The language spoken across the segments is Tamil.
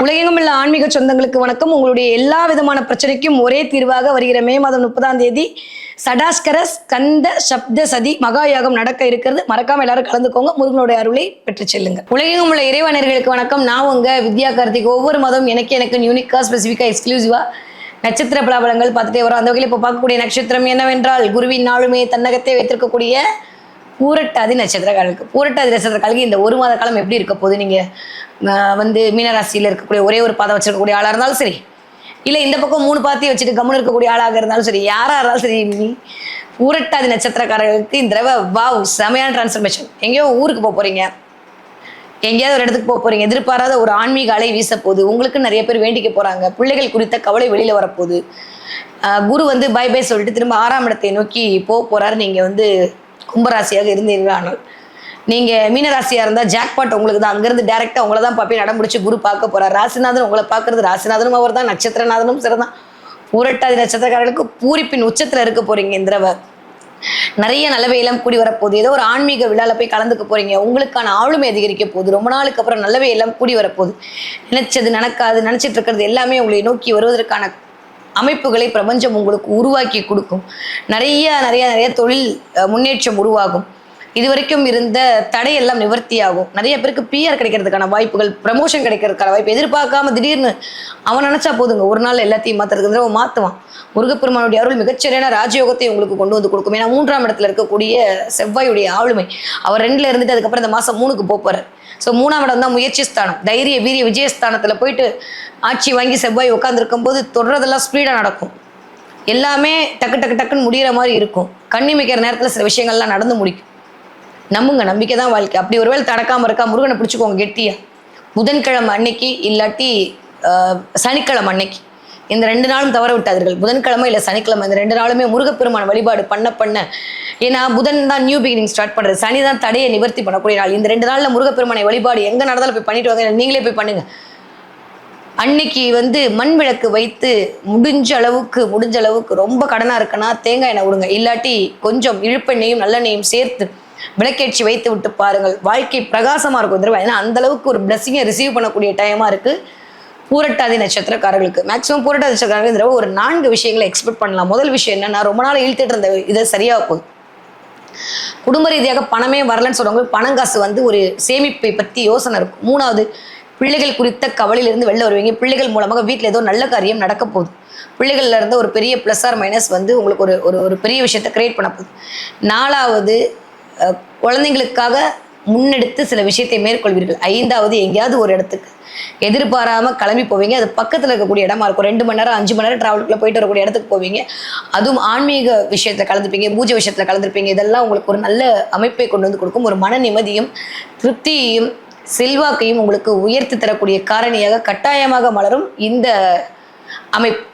உலகெங்கும் உள்ள ஆன்மீக சொந்தங்களுக்கு வணக்கம். உங்களுடைய எல்லா விதமான பிரச்சனைக்கும் ஒரே தீர்வாக வருகிற மே மாதம் 30 சடாஸ்கர ஸ்கந்த சப்த சதி மகாயாகம் நடக்க இருக்கிறது. மறக்காம எல்லாரும் கலந்துக்கோங்க. முருகனுடைய அருளை பெற்று செல்லுங்க. உலகெங்கும் உள்ள இறைவனர்களுக்கு வணக்கம். நான் உங்க வித்யா கார்த்திக். ஒவ்வொரு மாதம் எனக்கு யூனிக்கா ஸ்பெசிஃபிக்கா எக்ஸ்க்ளூசிவா நட்சத்திர பலாபலங்கள் பார்த்துட்டே வரும். அந்த வகையில் இப்போ பார்க்கக்கூடிய நட்சத்திரம் என்னவென்றால் குருவின் நாளுமே தன்னகத்தை வைத்திருக்கக்கூடிய பூரட்டாதி நட்சத்திரக்காரர்களுக்கு. பூரட்டாதி நட்சத்திரக்காரர்களுக்கு இந்த ஒரு மாத காலம் எப்படி இருக்க போகுது? நீங்கள் மீனராசியில் இருக்கக்கூடிய ஒரே ஒரு பாதம் வச்சிருக்கக்கூடிய ஆளாக இருந்தாலும் சரி, இல்லை இந்த பக்கம் 3 பாத்தியை வச்சுட்டு கம்முன்னு இருக்கக்கூடிய ஆளாக இருந்தாலும் சரி, யாராக இருந்தாலும் சரி, பூரட்டாதி நட்சத்திரக்காரர்களுக்கு இந்த தடவை வாவ் செமையான டிரான்ஸ்ஃபர்மேஷன். எங்கேயோ ஊருக்கு போக போகிறீங்க, எங்கேயாவது ஒரு இடத்துக்கு போக போகிறீங்க, எதிர்பாராத ஒரு ஆன்மீக அலை வீச போகுது. உங்களுக்கு நிறைய பேர் வேண்டிக்க போகிறாங்க. பிள்ளைகள் குறித்த கவலை வெளியில் வரப்போகுது. குரு பை பை சொல்லிட்டு திரும்ப 6ஆம் இடத்தை நோக்கி போக போகிறாரு. நீங்கள் கும்பராசியாக இருந்தீர்கள். ஆனால் நீங்கள் மீனராசியாக இருந்தால் ஜாக்பாட் உங்களுக்கு தான். அங்கேருந்து டேரெக்டாக உங்களை தான் பார்ப்பேன் நடமுடிச்சு குரு பார்க்க போகிறார். ராசிநாதன் உங்களை பார்க்குறது, ராசிநாதனும் அவர் தான், நட்சத்திரநாதனும் சிறதான். பூரட்டாதி நட்சத்திரக்காரர்களுக்கு பூரிப்பின் உச்சத்தில் இருக்க போகிறீங்க. இந்த தடவை நிறைய நல்லவையெல்லாம் கூடி வரப்போகுது. ஏதோ ஒரு ஆன்மீக விழாவில் போய் கலந்துக்க போகிறீங்க. உங்களுக்கான ஆளுமை அதிகரிக்க போகுது. ரொம்ப நாளுக்கு அப்புறம் நல்லவையெல்லாம் கூடி வரப்போகுது. நினைச்சது நடக்காது, நினச்சிட்டு இருக்கிறது எல்லாமே உங்களை நோக்கி வருவதற்கான அமைப்புகளை பிரபஞ்சம் உங்களுக்கு உருவாக்கி கொடுக்கும். நிறைய தொழில் முன்னேற்றம் உருவாகும். இதுவரைக்கும் இருந்த தடையெல்லாம் நிவர்த்தியாகும். நிறைய பேருக்கு பிஆர் கிடைக்கிறதுக்கான வாய்ப்புகள், ப்ரமோஷன் கிடைக்கிறதுக்கான வாய்ப்பு. எதிர்பார்க்காம திடீர்னு அவன் நினைச்சா போதுங்க, ஒரு நாள் எல்லாத்தையும் மாற்றுறதுக்கு மாற்றுவான். முருகப்பெருமானுடைய அருள் மிகச்சரியான ராஜயோகத்தை உங்களுக்கு கொண்டு வந்து கொடுக்கும். ஏன்னா 3ஆம் இடத்துல இருக்கக்கூடிய செவ்வாயுடைய ஆளுமை. அவர் 2ல் இருந்துட்டு அதுக்கப்புறம் இந்த மாதம் 3க்கு போகிறார். ஸோ 3ஆம் இடம் தான் முயற்சி ஸ்தானம், தைரிய வீரிய விஜயஸ்தானத்தில் போயிட்டு ஆட்சி வாங்கி செவ்வாய் உட்காந்துருக்கும் போது தொடர்றதெல்லாம் ஸ்பீடாக நடக்கும். எல்லாமே டக்குன்னு முடிகிற மாதிரி இருக்கும். கண்ணிமைக்கிற நேரத்தில் சில விஷயங்கள்லாம் நடந்து முடிக்கும். நம்புங்க, நம்பிக்கை தான் வாழ்க்கை. அப்படி ஒருவேளை தடக்காமல் இருக்கா, முருகனை பிடிச்சிக்கோங்க கெட்டியா. புதன்கிழமை அன்னைக்கு இல்லாட்டி சனிக்கிழமை அன்னைக்கு, இந்த 2 நாளும் தவற விட்டாதீர்கள். புதன்கிழமை இல்லை சனிக்கிழமை, இந்த 2 நாளுமே முருகப்பெருமான வழிபாடு பண்ண ஏன்னா புதன் தான் நியூ பிகினிங் ஸ்டார்ட் பண்ணுறது, சனி தான் தடையை நிவர்த்தி பண்ணக்கூடிய நாள். இந்த 2 நாளில் முருகப்பெருமானை வழிபாடு எங்கே நடந்தாலும் போய் பண்ணிட்டு வாங்க. நீங்களே போய் பண்ணுங்க. அன்னைக்கு மண் விளக்கு வைத்து முடிஞ்ச அளவுக்கு ரொம்ப கடனாக இருக்குன்னா தேங்காய் எண்ணெய் விடுங்க. இல்லாட்டி கொஞ்சம் இழுப்பெண்ணையும் நல்லெண்ணையும் சேர்த்து விளக்கேற்றி வைத்து விட்டு பாருங்கள். வாழ்க்கை பிரகாசமாக இருக்கும். ஏன்னா அந்த அளவுக்கு ஒரு பிளஸிங்கை ரிசீவ் பண்ணக்கூடிய டைமாக இருக்குது பூரட்டாதி நட்சத்திரக்காரர்களுக்கு. மேக்ஸிமம் பூரட்டாதி நட்சத்திரக்காரர்கள் இந்த ஒரு 4 விஷயங்களை எக்ஸ்பெக்ட் பண்ணலாம். முதல் விஷயம் என்னன்னா, ரொம்ப நாள் இழுத்துட்டு இருந்த இதை சரியாக போகுது. குடும்ப ரீதியாக பணமே வரலன்னு சொல்றவங்க பணம் காசு ஒரு சேமிப்பை பற்றி யோசனை இருக்கும். 3வது, பிள்ளைகள் குறித்த கவலையிலிருந்து வெளில வருவீங்க. பிள்ளைகள் மூலமாக வீட்டில் ஏதோ நல்ல காரியம் நடக்க போகுது. பிள்ளைகள்ல இருந்து ஒரு பெரிய ப்ளஸ் ஆர் மைனஸ் உங்களுக்கு ஒரு பெரிய விஷயத்தை கிரியேட் பண்ண போகுது. 4வது, குழந்தைங்களுக்காக முன்னெடுத்து சில விஷயத்தை மேற்கொள்வீர்கள். 5வது, எங்கேயாவது ஒரு இடத்துக்கு எதிர்பாராமல் கிளம்பி போவீங்க. அது பக்கத்தில் இருக்கக்கூடிய இடமா இருக்கும். 2 மணி நேரம் 5 மணி நேரம் டிராவலுக்குள்ளே போயிட்டு வரக்கூடிய இடத்துக்கு போவீங்க. அதுவும் ஆன்மீக விஷயத்தில் கலந்துப்பீங்க, பூஜை விஷயத்தில் கலந்துருப்பீங்க. இதெல்லாம் உங்களுக்கு ஒரு நல்ல அமைப்பை கொண்டு வந்து கொடுக்கும். ஒரு மன நிம்மதியும் திருப்தியையும் செல்வாக்கையும் உங்களுக்கு உயர்த்தி தரக்கூடிய காரணியாக கட்டாயமாக மலரும் இந்த அமைப்பு.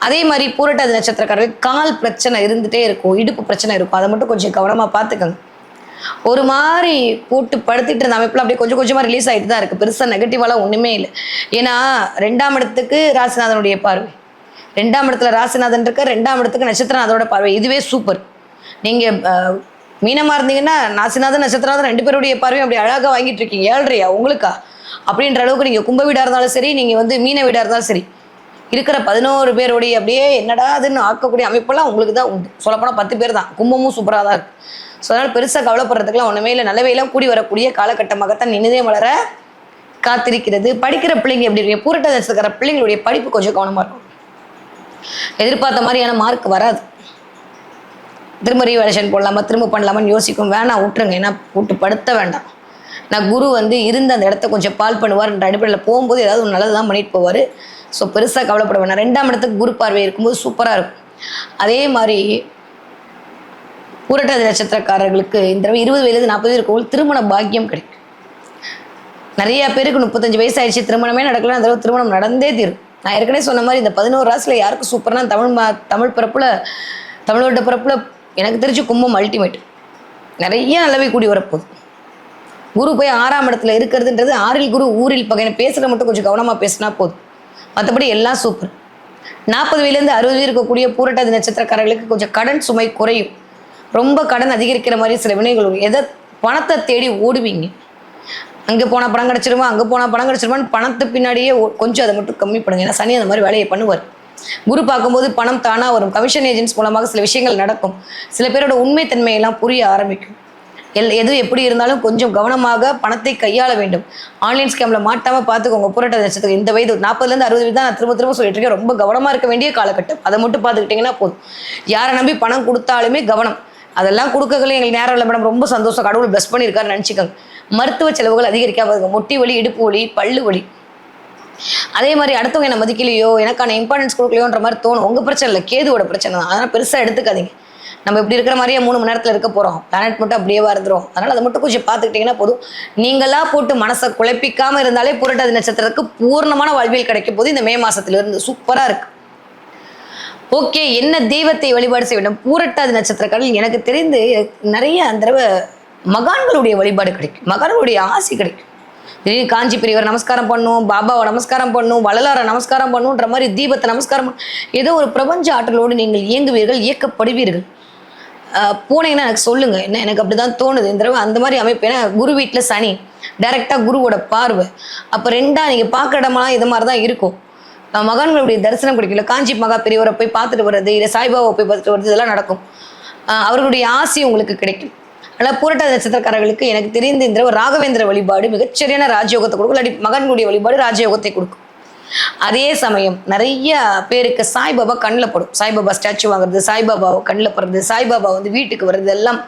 அதே மாதிரி பூரட்டாதி நட்சத்திரக்காரர்கள் கால் பிரச்சனை இருந்துகிட்டே இருக்கும், இடுப்பு பிரச்சனை இருக்கும். அதை மட்டும் கொஞ்சம் கவனமாக பார்த்துக்கோங்க. ஒரு மாதிரி போட்டு படுத்திட்டு இருந்த அமைப்புல அப்படியே கொஞ்சமாக ரிலீஸ் ஆகிட்டு தான் இருக்குது. பெருசாக நெகட்டிவாலாம் ஒன்றுமே இல்லை. ஏன்னா 2ஆம் இடத்துக்கு ராசிநாதனுடைய பார்வை, 2ஆம் இடத்துல ராசிநாதன் இருக்க, 2ஆம் இடத்துக்கு நட்சத்திரநாதனோட பார்வை. இதுவே சூப்பர். நீங்கள் மீனமாக இருந்தீங்கன்னா ராசிநாதன் நட்சத்திரநாதன் 2 பேருடைய பார்வையும் அப்படி அழகாக வாங்கிட்டு இருக்கீங்க. 7.5 உங்களுக்கா அப்படின்ற அளவுக்கு நீங்கள் கும்ப வீடாக இருந்தாலும் சரி, நீங்கள் மீன வீடாக இருந்தாலும் சரி, இருக்கிற 11 பேருடைய அப்படியே என்னடா அதுன்னு ஆக்கக்கூடிய அமைப்பெல்லாம் உங்களுக்கு தான் உண்டு. சொல்லப்போனால் 10 பேர் தான். கும்பமும் சூப்பராக தான் இருக்குது. ஸோ அதனால் பெருசாக கவலைப்படுறதுக்குலாம் ஒன்றுமே இல்லை. நல்லவையெல்லாம் கூடி வரக்கூடிய காலகட்டமாகத்தான் நினைதே மலர காத்திருக்கிறது. படிக்கிற பிள்ளைங்க எப்படி இருக்கீங்க? பூரட்டாதி நட்சத்திரக்கார பிள்ளைங்களுடைய படிப்பு கொஞ்சம் கவனமாக இருக்கும். எதிர்பார்த்த மாதிரியான மார்க் வராது. திரும்ப ரீவேலேஷன் போடலாமா, திரும்ப பண்ணலாமான்னு யோசிக்கும். வேணாம், விட்டுருங்க. ஏன்னா போட்டு படுத்த வேண்டாம். நான் குரு இருந்த அந்த இடத்த கொஞ்சம் பால் பண்ணுவார்ன்ற அடிப்படையில் போகும்போது ஏதாவது ஒரு நல்லது தான் பண்ணிட்டு போவார். ஸோ பெருசாக கவலைப்பட வேண்டாம். 2ஆம் இடத்துக்கு குரு பார்வை இருக்கும்போது சூப்பராக இருக்கும். அதே மாதிரி பூரட்டாதி நட்சத்திரக்காரர்களுக்கு இந்த தடவை 20 வயதுலேருந்து 40 வயது இருக்கவங்களுக்கு திருமண பாக்கியம் கிடைக்கும். நிறைய பேருக்கு 35 வயசு ஆயிடுச்சு, திருமணமே நடக்கல. அந்த தடவை திருமணம் நடந்தே தீரும். நான் ஏற்கனவே சொன்ன மாதிரி இந்த 11 ராசியில் யாருக்கு சூப்பர்னா தமிழ் தமிழோட பிறப்புல எனக்கு தெரிஞ்சு கும்பம் அல்டிமேட். நிறைய நல்லவை கூடி வரப்போகுது. குரு போய் 6ஆம் இடத்துல இருக்கிறதுன்றது 6இல் குரு ஊரில் பகைன்னு பேசுகிற மட்டும் கொஞ்சம் கவனமாக பேசினா போதும். மற்றபடி எல்லாம் சூப்பர். 40 வயதுலேருந்து 60 இருக்கக்கூடிய பூரட்டாதி நட்சத்திரக்காரர்களுக்கு கொஞ்சம் கடன் சுமை குறையும். ரொம்ப கடன் அதிகரிக்கிற மாதிரி சில வினைகள். பணத்தை தேடி ஓடுவீங்க. அங்கே போனால் பணம் கிடச்சிருமா, அங்கே போனால் பணம் கிடச்சிருமான்னு பணத்து பின்னாடியே கொஞ்சம் அதை மட்டும் கம்மி பண்ணுங்க. ஏன்னா சனி அந்த மாதிரி வேலையை பண்ணுவார். குரு பார்க்கும்போது பணம் தானாக வரும். கமிஷன் ஏஜென்ட்ஸ் மூலமாக சில விஷயங்கள் நடக்கும். சில பேரோட உண்மைத்தன்மையெல்லாம் புரிய ஆரம்பிக்கும். எது எப்படி இருந்தாலும் கொஞ்சம் கவனமாக பணத்தை கையாள வேண்டும். ஆன்லைன் ஸ்கேமில் மாட்டாமல் பார்த்துக்கோங்க. புரட்டாதி நட்சத்திரம் இந்த வயது 40லேருந்து 60 வயது தான் நான் திரும்ப சொல்லிட்டு இருக்கேன். ரொம்ப கவனமாக இருக்க வேண்டிய காலகட்டம். அதை மட்டும் பார்த்துக்கிட்டிங்கன்னா போதும். யாரை நம்பி பணம் கொடுத்தாலுமே கவனம். அதெல்லாம் கொடுக்கல எங்களுக்கு நேரம் இல்லை மேடம், ரொம்ப சந்தோஷம், கடவுள் பெஸ்ட் பண்ணியிருக்காருன்னு நினச்சிக்கோங்க. மருத்துவ செலவுகள் அதிகரிக்காம முட்டி வலி, இடுப்பு வலி, பல்லு வலி. அதே மாதிரி அடுத்தவங்க என்ன மதிக்கலையோ, எனக்கான இம்பார்ட்டன்ஸ் கொடுக்கலையோன்ற மாதிரி தோணும். உங்கள் பிரச்சனை இல்லை, கேதுவோட பிரச்சனை தான். அதனால் பெருசாக எடுத்துக்காதீங்க. நம்ம இப்படி இருக்கிற மாதிரியே 3 மணி நேரத்தில் இருக்க போகிறோம். பிளானட் மட்டும் அப்படியே இருந்துரும். அதனால் அதை மட்டும் கொஞ்சம் பார்த்துக்கிட்டிங்கன்னா போதும். நீங்களா போட்டு மனசை குழப்பிக்காமல் இருந்தாலே புரட்டாதி நட்சத்திரத்துக்கு பூர்ணமான வாழ்வியல் கிடைக்கும் போது இந்த மே மாதத்துலேருந்து சூப்பராக இருக்குது. ஓகே, என்ன தெய்வத்தை வழிபாடு செய்ய வேண்டும்? பூரட்டாதி நட்சத்திரக்காரர்கள் எனக்கு தெரிந்து நிறைய அந்த தடவை மகான்களுடைய வழிபாடு கிடைக்கும், மகான்களுடைய ஆசி கிடைக்கும். திடீர்னு காஞ்சி பெரியவர் நமஸ்காரம் பண்ணும், பாபாவை நமஸ்காரம் பண்ணும், வள்ளலாரை நமஸ்காரம் பண்ணுன்ற மாதிரி தீபத்தை நமஸ்காரம் பண்ணும். ஏதோ ஒரு பிரபஞ்ச ஆற்றலோடு நீங்கள் இயங்குவீர்கள், இயக்கப்படுவீர்கள். போனீங்கன்னா எனக்கு சொல்லுங்கள். என்ன எனக்கு அப்படி தான் தோணுது இந்த தடவை அந்த மாதிரி அமைப்பு. ஏன்னா குரு வீட்டில் சனி, டைரெக்டாக குருவோட பார்வை. அப்போ ரெண்டாக நீங்கள் பார்க்குற இடமெல்லாம் இது மாதிரி தான் இருக்கும். மகான்களுடைய தரிசனம் கிடைக்கல. காஞ்சி மகா பெரியவரை போய் பார்த்துட்டு வர்றது, இல்லை சாய்பாபாவை போய் பார்த்துட்டு வர்றது, இதெல்லாம் நடக்கும். அவர்களுடைய ஆசி உங்களுக்கு கிடைக்கும். ஆனால் பூரட்டாதி நட்சத்திரக்காரர்களுக்கு எனக்கு தெரிந்த இந்த ராகவேந்திர வழிபாடு மிகச்சரியான ராஜயோகத்தை கொடுக்கும். இல்லாட்டி மகான்களுடைய வழிபாடு ராஜயோகத்தை கொடுக்கும். அதே சமயம் நிறைய பேருக்கு சாய்பாபா கண்ணில் படும். சாய்பாபா ஸ்டாச்சு வாங்குறது, சாய்பாபாவை கண்ணில் படுறது, சாய்பாபா வீட்டுக்கு வர்றது எல்லாம்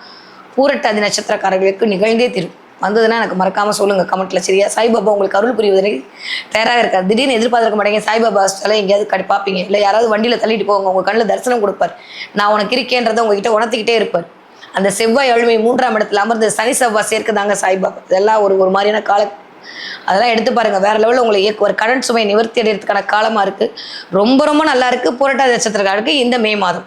பூரட்டாதி நட்சத்திரக்காரர்களுக்கு நிகழ்ந்தே தீரும். வந்ததுன்னா எனக்கு மறக்காமல் சொல்லுங்கள் கமெண்ட்டில். சரியா? சாய்பாபா உங்களுக்கு அருள் புரிவதற்கு தயாராக இருக்காது. திடீர்னு எதிர்பார்க்க மாட்டேங்க. சாய்பாபா ஸ்டால எங்கேயாவது பார்ப்பீங்க, இல்லை யாராவது வண்டியில் தள்ளிட்டு போவாங்க, உங்கள் கண்ணில் தரிசனம் கொடுப்பார். நான் உனக்கு இருக்கேன்றதை உங்ககிட்ட உணர்த்திக்கிட்டே இருப்பார். அந்த செவ்வாய் அழுமை 3ஆம் இடத்துல அமர்ந்து சனி செவ்வாய் சேர்க்குதாங்க சாய்பாபா. இதெல்லாம் ஒரு மாதிரியான அதெல்லாம் எடுத்து பாருங்க. வேற லெவலில் உங்களை ஒரு கடன் சுமை நிவர்த்தி அடைகிறதுக்கான காலமாக இருக்குது. ரொம்ப ரொம்ப நல்லா இருக்குது பூரட்டாதி நட்சத்திரக்காரருக்கு இந்த மே மாதம்.